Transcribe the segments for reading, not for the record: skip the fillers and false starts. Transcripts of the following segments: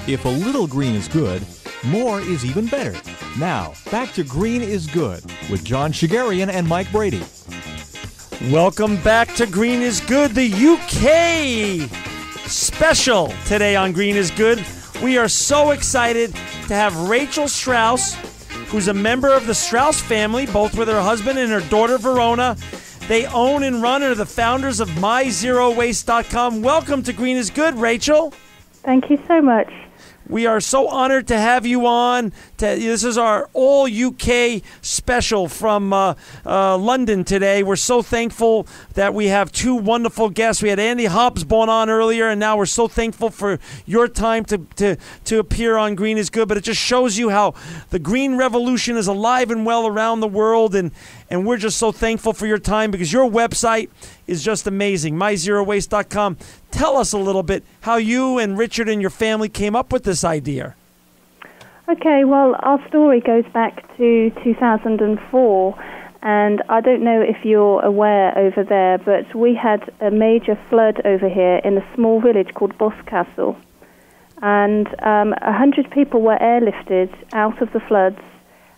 If a little green is good, more is even better. Now, back to Green is Good with John Shigarian and Mike Brady. Welcome back to Green is Good, the UK special today on Green is Good. We are so excited to have Rachelle Strauss, who's a member of the Strauss family, both with her husband and her daughter Verona. They own and run and are the founders of MyZeroWastecom. Welcome to Green is Good, Rachelle. Thank you so much. We are so honored to have you on. This is our all-UK special from London today. We're so thankful that we have two wonderful guests. We had Andy Hobsbawm on earlier, and now we're so thankful for your time to appear on Green is Good. But it just shows you how the green revolution is alive and well around the world, and we're just so thankful for your time because your website is just amazing, MyZeroWastecom. Tell us a little bit how you and Richard and your family came up with this idea. Okay, well, our story goes back to 2004, and I don't know if you're aware over there, but we had a major flood over here in a small village called Boscastle, and 100 people were airlifted out of the floods,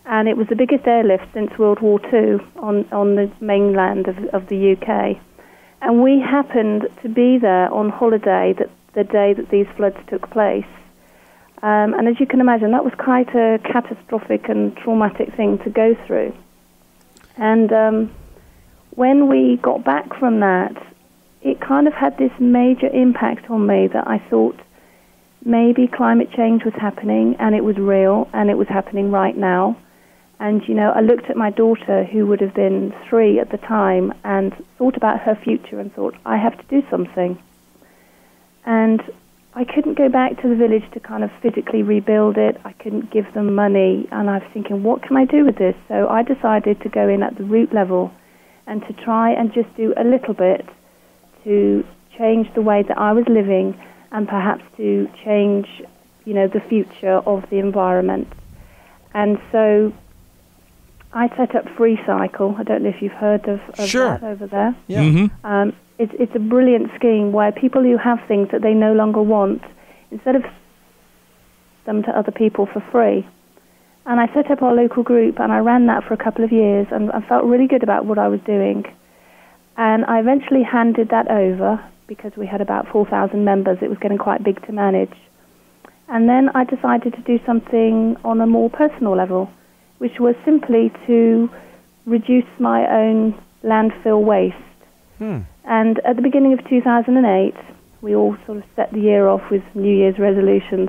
and it was the biggest airlift since World War II on the mainland of the UK. And we happened to be there on holiday the day that these floods took place. And as you can imagine, that was quite a catastrophic and traumatic thing to go through. And when we got back from that, it kind of had this major impact on me that I thought maybe climate change was happening, and it was real, and it was happening right now. And, you know, I looked at my daughter, who would have been 3 at the time, and thought about her future and thought, I have to do something. And I couldn't go back to the village to kind of physically rebuild it. I couldn't give them money. And I was thinking, what can I do with this? So I decided to go in at the root level and to try and just do a little bit to change the way that I was living and perhaps to change, you know, the future of the environment. And so I set up FreeCycle. I don't know if you've heard of Sure. that over there. Yeah. Mm-hmm. It's a brilliant scheme where people who have things that they no longer want, instead of them to other people for free. And I set up our local group, and I ran that for a couple of years, and I felt really good about what I was doing. And I eventually handed that over because we had about 4,000 members. It was getting quite big to manage. And then I decided to do something on a more personal level, which was simply to reduce my own landfill waste. And at the beginning of 2008, we all sort of set the year off with New Year's resolutions.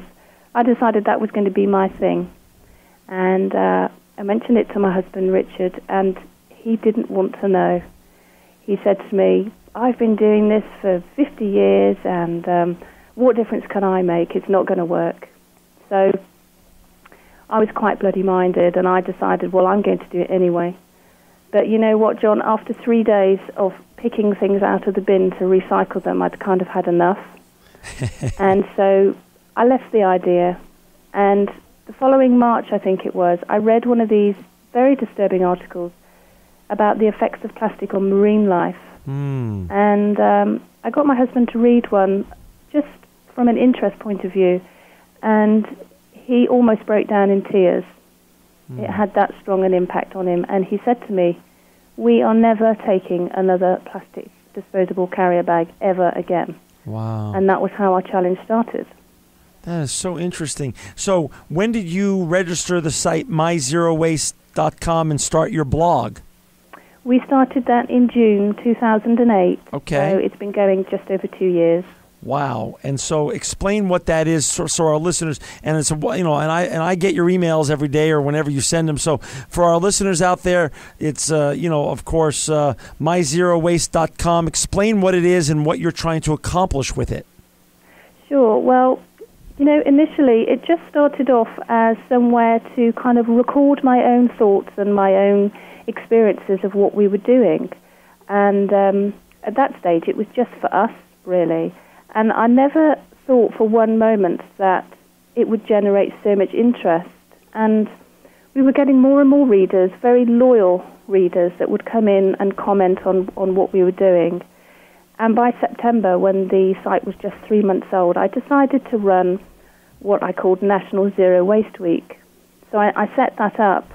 I decided that was going to be my thing. And I mentioned it to my husband, Richard, and he didn't want to know. He said to me, I've been doing this for 50 years, and what difference can I make? It's not going to work. So I was quite bloody minded, and I decided, well, I'm going to do it anyway. But you know what, John? After 3 days of picking things out of the bin to recycle them, I'd kind of had enough. And so I left the idea. And the following March, I think it was, I read one of these very disturbing articles about the effects of plastic on marine life. And I got my husband to read one just from an interest point of view. And he almost broke down in tears. It had that strong an impact on him. And he said to me, we are never taking another plastic disposable carrier bag ever again. Wow. And that was how our challenge started. That is so interesting. So when did you register the site MyZeroWaste.com and start your blog? We started that in June 2008. Okay. So it's been going just over 2 years. Wow. And so explain what that is so our listeners, and it's, you know, and I get your emails every day or whenever you send them. So for our listeners out there, it's, you know, of course, MyZeroWaste.com. Explain what it is and what you're trying to accomplish with it. Sure. Well, you know, initially it just started off as somewhere to kind of record my own thoughts and my own experiences of what we were doing. And at that stage, it was just for us, really. And I never thought for one moment that it would generate so much interest. And we were getting more and more readers, very loyal readers that would come in and comment on what we were doing. And by September, when the site was just 3 months old, I decided to run what I called National Zero Waste Week. So I set that up,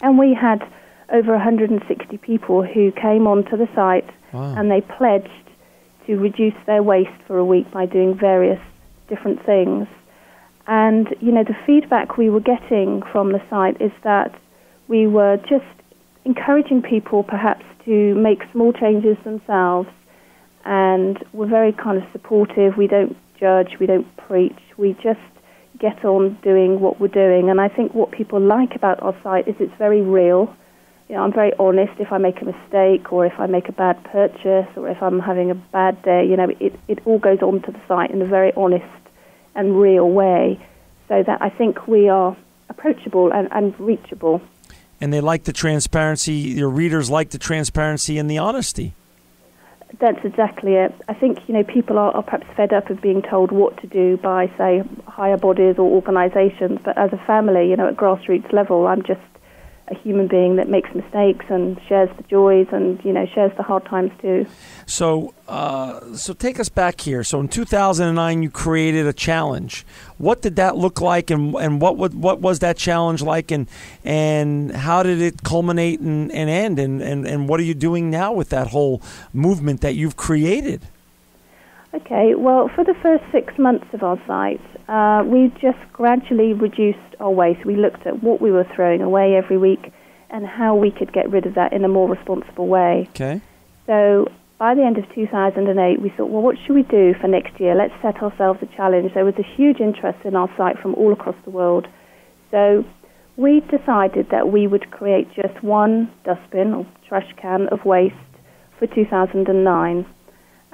and we had over 160 people who came onto the site. Wow. And they pledged to reduce their waste for a week by doing various different things. And, the feedback we were getting from the site is that we were just encouraging people perhaps to make small changes themselves, and we're very kind of supportive. We don't judge, we don't preach, we just get on doing what we're doing. And I think what people like about our site is it's very real. I'm very honest if I make a mistake or if I make a bad purchase or if I'm having a bad day. It all goes onto the site in a very honest and real way, so that I think we are approachable and reachable. And they like the transparency. Your readers like the transparency and the honesty. That's exactly it. I think, people are perhaps fed up of being told what to do by, say, higher bodies or organisations. But as a family, at grassroots level, I'm just a human being that makes mistakes and shares the joys and, shares the hard times too. So take us back here. So in 2009, you created a challenge. What did that look like, and what was that challenge like, and how did it culminate and end, and what are you doing now with that whole movement that you've created? Okay, well, for the first 6 months of our site, we just gradually reduced our waste. We looked at what we were throwing away every week and how we could get rid of that in a more responsible way. Okay. So by the end of 2008, we thought, well, what should we do for next year? Let's set ourselves a challenge. There was a huge interest in our site from all across the world. So we decided that we would create just one dustbin or trash can of waste for 2009.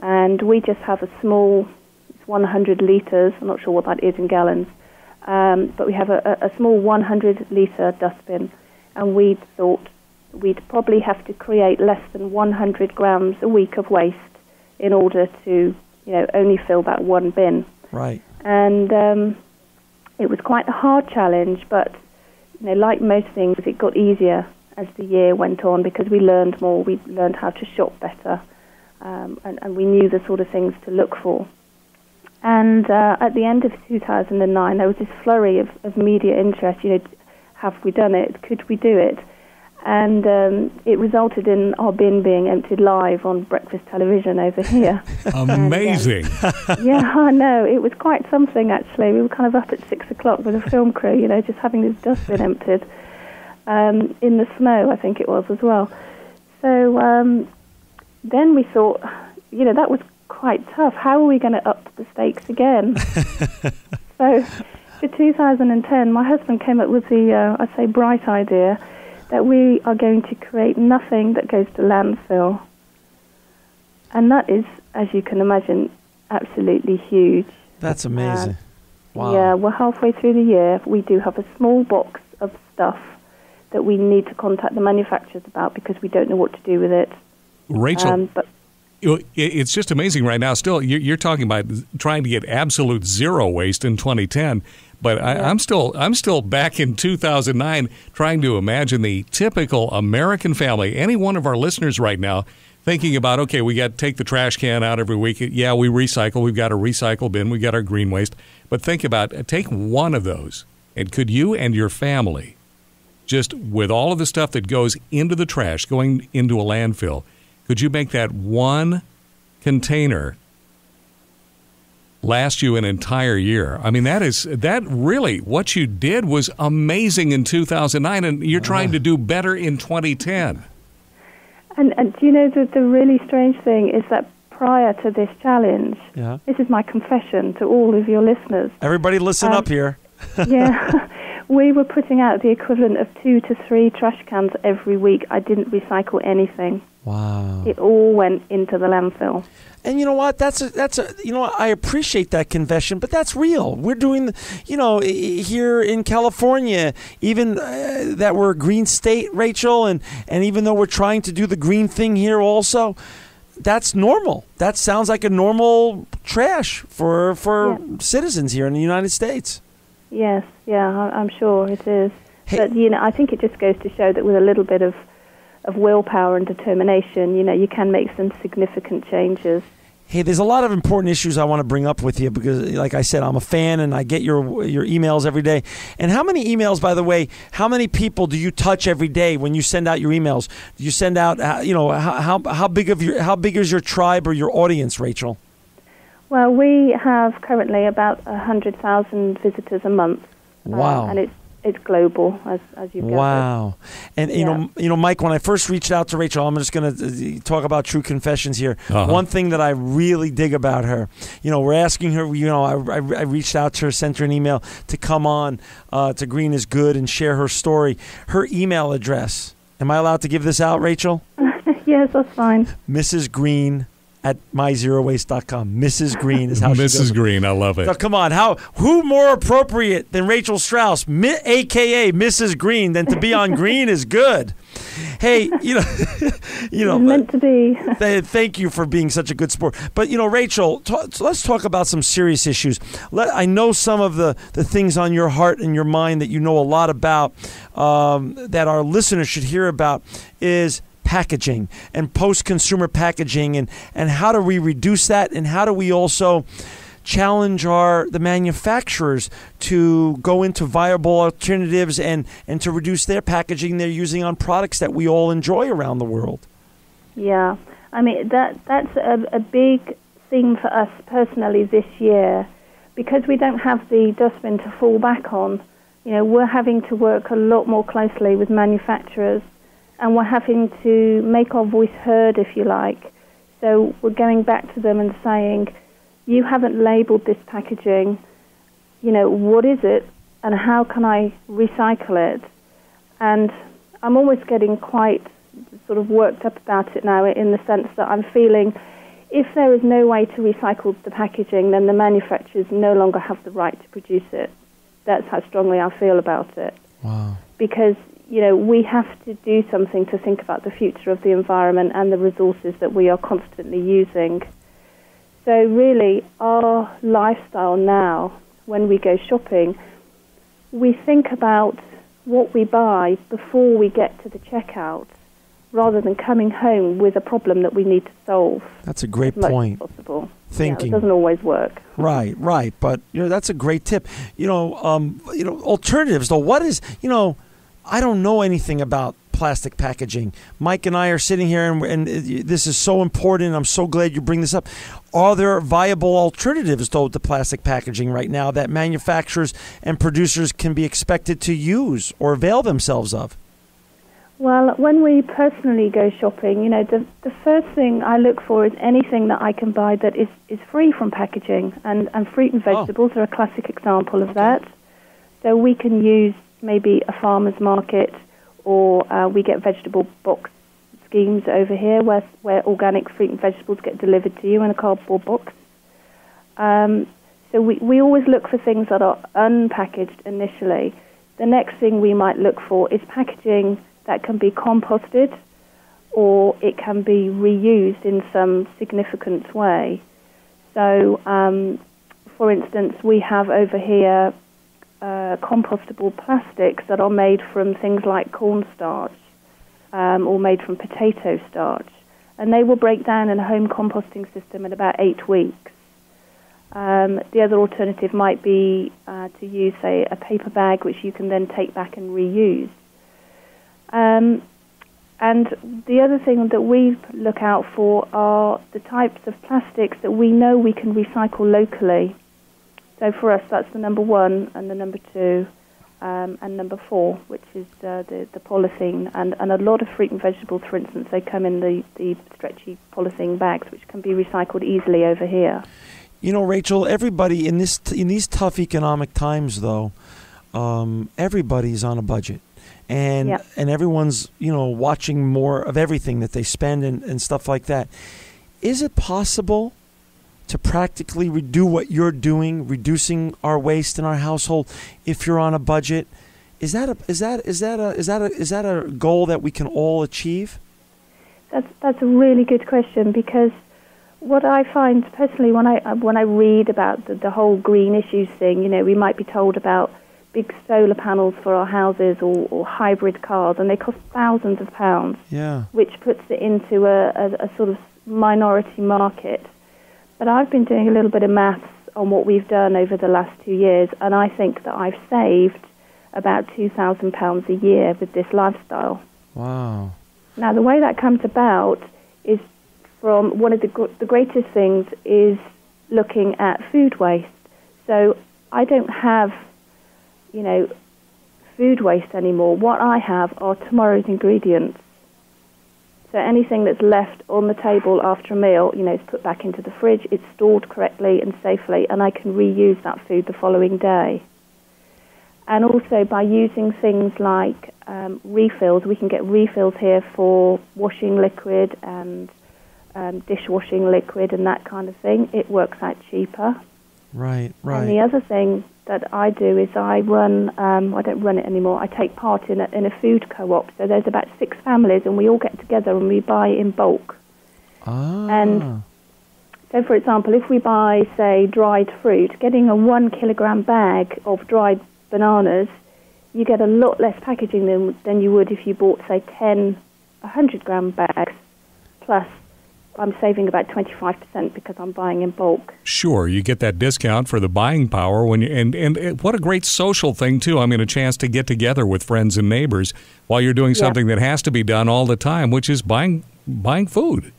And we just have a small, it's 100 litres, I'm not sure what that is in gallons, but we have a small 100-litre dustbin, and we thought we'd probably have to create less than 100 grams a week of waste in order to, only fill that one bin. Right. And it was quite a hard challenge, but, like most things, it got easier as the year went on because we learned more, we learned how to shop better. And we knew the sort of things to look for. And at the end of 2009, there was this flurry of media interest. Have we done it? Could we do it? And it resulted in our bin being emptied live on breakfast television over here. Amazing. Yeah, I know. It was quite something, actually. We were kind of up at 6 o'clock with a film crew, just having this dustbin emptied in the snow, I think it was, as well. So then we thought, that was quite tough. How are we going to up the stakes again? So for 2010, my husband came up with the, I'd say, bright idea that we are going to create nothing that goes to landfill. And that is, as you can imagine, absolutely huge. That's amazing. Wow. Yeah, we're halfway through the year. We do have a small box of stuff that we need to contact the manufacturers about because we don't know what to do with it. Rachel, it's just amazing right now. Still, you're talking about trying to get absolute zero waste in 2010, but yeah. I'm still back in 2009 trying to imagine the typical American family. Any one of our listeners right now thinking about, okay, we got to take the trash can out every week. Yeah, we recycle. We've got a recycle bin. We got our green waste. But think about take one of those, and could you and your family, just with all of the stuff that goes into the trash, going into a landfill, could you make that one container last you an entire year? I mean, that really, what you did was amazing in 2009, and you're trying to do better in 2010. And do you know the really strange thing is that prior to this challenge, this is my confession to all of your listeners. Everybody listen up here. Yeah. We were putting out the equivalent of 2 to 3 trash cans every week. I didn't recycle anything. Wow. It all went into the landfill. And you know what? That's I appreciate that confession, but that's real. We're doing, here in California, even that we're a green state, Rachel, and even though we're trying to do the green thing here also, that's normal. That sounds like a normal trash for citizens here in the United States. Yes, yeah, I'm sure it is. Hey. But, I think it just goes to show that with a little bit of willpower and determination, you can make some significant changes. Hey, there's a lot of important issues I want to bring up with you because, like I said, I'm a fan and I get your emails every day. And how many emails, by the way, how many people do you touch every day when you send out your emails? Do you send out, how big is your tribe or your audience, Rachel? Well, we have currently about 100,000 visitors a month. Wow. And it's global, as you've gathered. Wow. And, you know, Mike, when I first reached out to Rachel, I'm just going to talk about true confessions here. One thing that I really dig about her, you know, we're asking her, you know, I reached out to her, sent her an email to come on to Green is Good and share her story. Her email address, am I allowed to give this out, Rachel? Yes, that's fine. Mrs. Green at MyZeroWastecom. Mrs. Green is how she does it. Mrs. Green, I love it. So come on, who more appropriate than Rachel Strauss, a.k.a. Mrs. Green, than to be on Green is Good? Hey, you know, meant to be. Thank you for being such a good sport. But you know, Rachel, so let's talk about some serious issues. I know some of the things on your heart and your mind that you know a lot about, that our listeners should hear about is packaging and post-consumer packaging, and how do we reduce that, and how do we also challenge the manufacturers to go into viable alternatives and to reduce their packaging they're using on products that we all enjoy around the world. Yeah, I mean that's a big thing for us personally this year, because we don't have the dustbin to fall back on. You know, we're having to work a lot more closely with manufacturers, and we're having to make our voice heard, if you like. So we're going back to them and saying, you haven't labelled this packaging. You know, what is it, and how can I recycle it? And I'm almost getting quite sort of worked up about it now, in the sense that I'm feeling if there is no way to recycle the packaging, then the manufacturers no longer have the right to produce it. That's how strongly I feel about it. Wow. Because you know, we have to do something to think about the future of the environment and the resources that we are constantly using. So really, our lifestyle now, when we go shopping, we think about what we buy before we get to the checkout, rather than coming home with a problem that we need to solve. That's a great as much point. As possible. Thinking. Yeah, it doesn't always work. Right. But you know, that's a great tip. Alternatives though. What is, I don't know anything about plastic packaging. Mike and I are sitting here, and this is so important. I'm so glad you bring this up. Are there viable alternatives to plastic packaging right now that manufacturers and producers can be expected to use or avail themselves of? Well, when we personally go shopping, the first thing I look for is anything that I can buy that is free from packaging. And fruit and vegetables are a classic example of that. So we can use maybe a farmer's market, or we get vegetable box schemes over here where organic fruit and vegetables get delivered to you in a cardboard box. So we always look for things that are unpackaged initially. The next thing we might look for is packaging that can be composted, or it can be reused in some significant way. So, for instance, we have over here compostable plastics that are made from things like cornstarch, or made from potato starch, and they will break down in a home composting system in about 8 weeks. The other alternative might be to use, say, a paper bag, which you can then take back and reuse. And the other thing that we look out for are the types of plastics that we know we can recycle locally. So for us, that's the number 1 and the number 2 and number 4, which is the polythene. And a lot of fruit and vegetables, for instance, they come in the stretchy polythene bags, which can be recycled easily over here. Rachel, everybody in these tough economic times, though, everybody's on a budget. And everyone's, watching more of everything that they spend and stuff like that. Is it possible to practically do what you're doing, reducing our waste in our household, if you're on a budget? Is that a goal that we can all achieve? That's a really good question, because what I find personally when I read about the whole green issues thing, we might be told about big solar panels for our houses or hybrid cars, and they cost thousands of pounds, which puts it into a sort of minority market. But I've been doing a little bit of maths on what we've done over the last 2 years, and I think that I've saved about £2,000 a year with this lifestyle. Wow. Now, the way that comes about is from one of the greatest things is looking at food waste. So I don't have, food waste anymore. What I have are tomorrow's ingredients. So anything that's left on the table after a meal, is put back into the fridge, it's stored correctly and safely, and I can reuse that food the following day. And also by using things like refills, we can get refills here for washing liquid and dishwashing liquid and that kind of thing. It works out cheaper. Right. And the other thing that I do is I run, I don't run it anymore, I take part in a food co-op. So there's about 6 families and we all get together and we buy in bulk. And so, for example, if we buy, say, dried fruit, getting a 1 kilogram bag of dried bananas, you get a lot less packaging than you would if you bought, say, 10 100-gram bags. Plus, I'm saving about 25% because I'm buying in bulk. Sure, you get that discount for the buying power when you, and what a great social thing too. I mean, a chance to get together with friends and neighbors while you're doing something that has to be done all the time, which is buying food.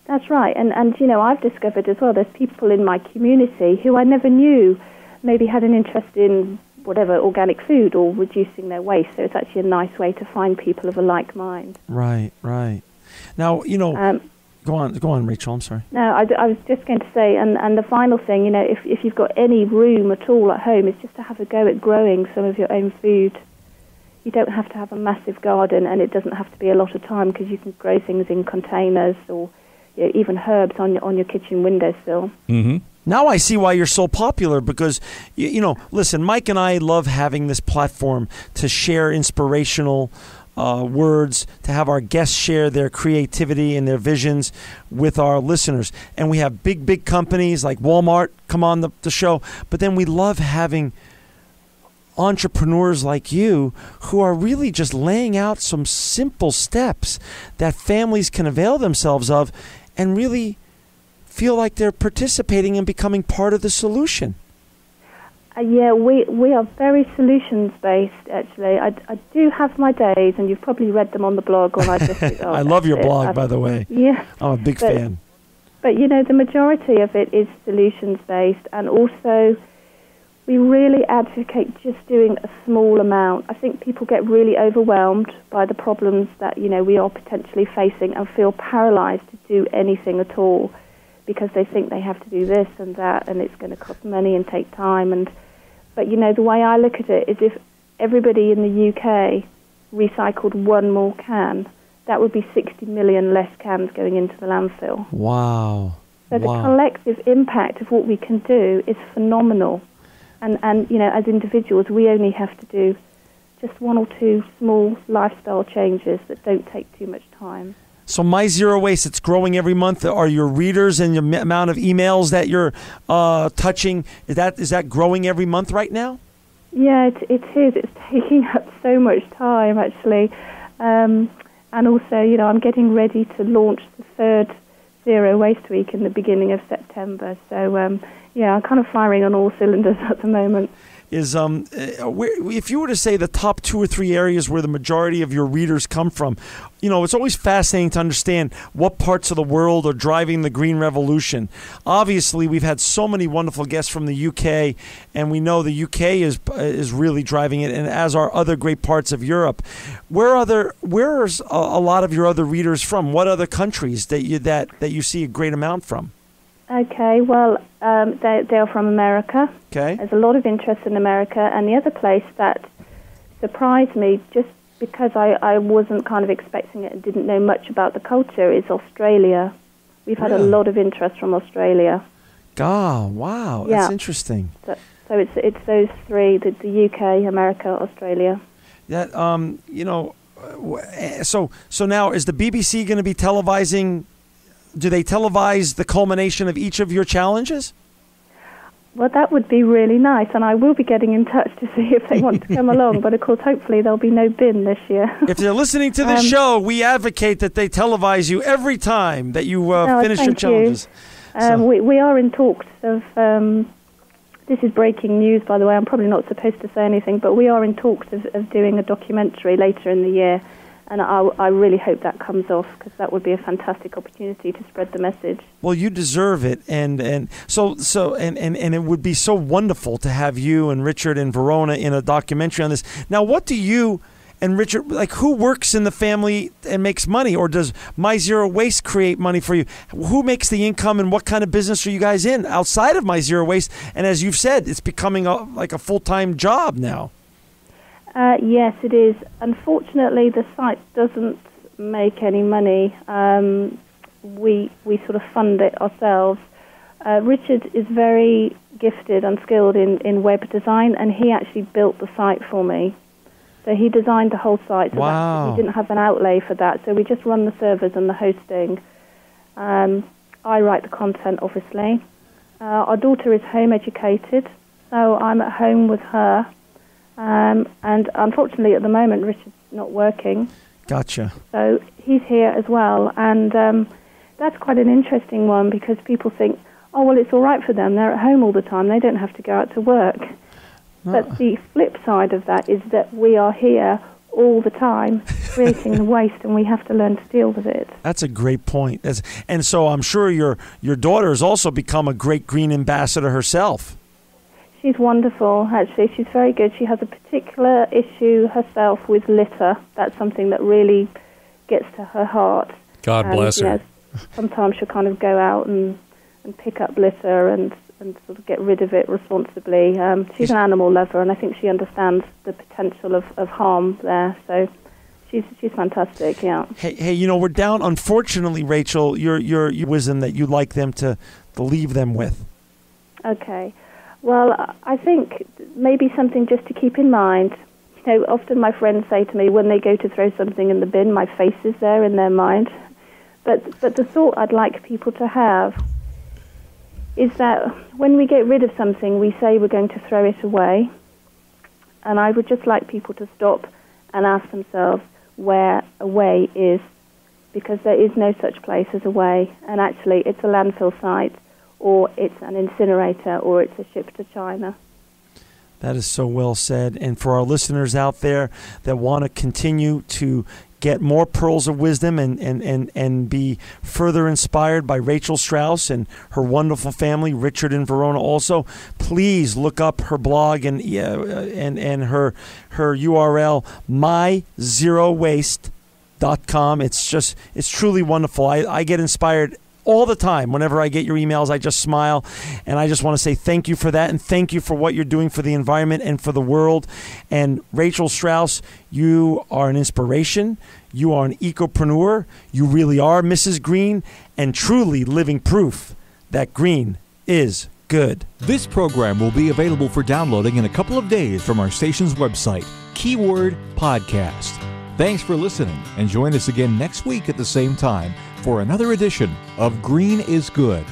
That's right, and I've discovered as well there's people in my community who I never knew maybe had an interest in whatever, organic food or reducing their waste. So it's actually a nice way to find people of a like mind. Right. Now, go on, Rachel, I'm sorry. No, I was just going to say, and the final thing, if you've got any room at all at home, is just to have a go at growing some of your own food. You don't have to have a massive garden, and it doesn't have to be a lot of time because you can grow things in containers or even herbs on your kitchen windowsill. Mm-hmm. Now I see why you're so popular because, listen, Mike and I love having this platform to share inspirational words, to have our guests share their creativity and their visions with our listeners. And we have big companies like Walmart come on the show, but then we love having entrepreneurs like you who are really just laying out some simple steps that families can avail themselves of and really feel like they're participating and becoming part of the solution. We are very solutions-based, actually. I do have my days, and you've probably read them on the blog. Or I just I love your blog, by the way. Yeah. I'm a big fan. But, the majority of it is solutions-based, and also we really advocate just doing a small amount. I think people get really overwhelmed by the problems that, we are potentially facing and feel paralyzed to do anything at all because they think they have to do this and that, and it's going to cost money and take time. But, the way I look at it is if everybody in the UK recycled one more can, that would be 60 million less cans going into the landfill. Wow. So the collective impact of what we can do is phenomenal. And as individuals, we only have to do just 1 or 2 small lifestyle changes that don't take too much time. So MyZeroWaste, it's growing every month. Are your readers and the amount of emails that you're touching, is that growing every month right now? Yeah, it is. It's taking up so much time, actually. And also, I'm getting ready to launch the 3rd Zero Waste Week in the beginning of September. So, I'm kind of firing on all cylinders at the moment. If you were to say the top 2 or 3 areas where the majority of your readers come from, it's always fascinating to understand what parts of the world are driving the green revolution. Obviously, we've had so many wonderful guests from the UK, and we know the UK is really driving it, and as are other great parts of Europe. Where's a lot of your other readers from? What other countries that you see a great amount from? Okay, well, they're from America. Okay. There's a lot of interest in America. And the other place that surprised me, just because I wasn't kind of expecting it and didn't know much about the culture, is Australia. We've had a lot of interest from Australia. Oh, wow. Yeah. That's interesting. So it's those 3, the UK, America, Australia. That, so now is the BBC going to be televising? Do they televise the culmination of each of your challenges? Well, that would be really nice, and I will be getting in touch to see if they want to come along. But, of course, hopefully there'll be no bin this year. If they're listening to this show, we advocate that they televise you every time that you finish your challenges. We are in talks of, this is breaking news, by the way, I'm probably not supposed to say anything, but we are in talks of doing a documentary later in the year, and I really hope that comes off, because that would be a fantastic opportunity to spread the message. Well, you deserve it, and so it would be so wonderful to have you and Richard and Verona in a documentary on this. Now, what do you and Richard, like, who works in the family and makes money, or does MyZeroWaste create money for you? Who makes the income, and what kind of business are you guys in outside of MyZeroWaste? And as you've said, it's becoming like a full-time job now. Yes, it is. Unfortunately, the site doesn't make any money. We sort of fund it ourselves. Richard is very gifted and skilled in web design, and he actually built the site for me. So he designed the whole site. So wow. He didn't have an outlay for that. So we just run the servers and the hosting. I write the content, obviously. Our daughter is home educated, so I'm at home with her. And unfortunately, at the moment, Richard's not working. Gotcha. So he's here as well. And that's quite an interesting one, because people think, oh, well, it's all right for them. They're at home all the time. They don't have to go out to work. But the flip side of that is that we are here all the time creating the waste, and we have to learn to deal with it. That's a great point. And so I'm sure your daughter has also become a great green ambassador herself. She's wonderful, actually. She's very good. She has a particular issue herself with litter. That's something that really gets to her heart. God bless her. Sometimes she'll kind of go out and pick up litter and sort of get rid of it responsibly. She's an animal lover, and I think she understands the potential of harm there. So she's fantastic, yeah. Hey, we're down, unfortunately, Rachel, your wisdom that you'd like them to leave them with. Okay. Well, I think maybe something just to keep in mind. Often my friends say to me when they go to throw something in the bin, my face is there in their mind. But the thought I'd like people to have is that when we get rid of something, we say we're going to throw it away. And I would just like people to stop and ask themselves where away is, because there is no such place as away. And actually, it's a landfill site, or it's an incinerator, or it's a ship to China. That is so well said. And for our listeners out there that want to continue to get more pearls of wisdom and be further inspired by Rachelle Strauss and her wonderful family, Richard and Verona also, please look up her blog and her URL, MyZeroWaste.com. It's truly wonderful. I get inspired all the time. Whenever I get your emails, I just smile, and I just want to say thank you for that, and thank you for what you're doing for the environment and for the world. And Rachelle Strauss, you are an inspiration. You are an ecopreneur. You really are Mrs. Green, and truly living proof that green is good. This program will be available for downloading in a couple of days from our station's website, keyword podcast. Thanks for listening, and join us again next week at the same time for another edition of Green is Good.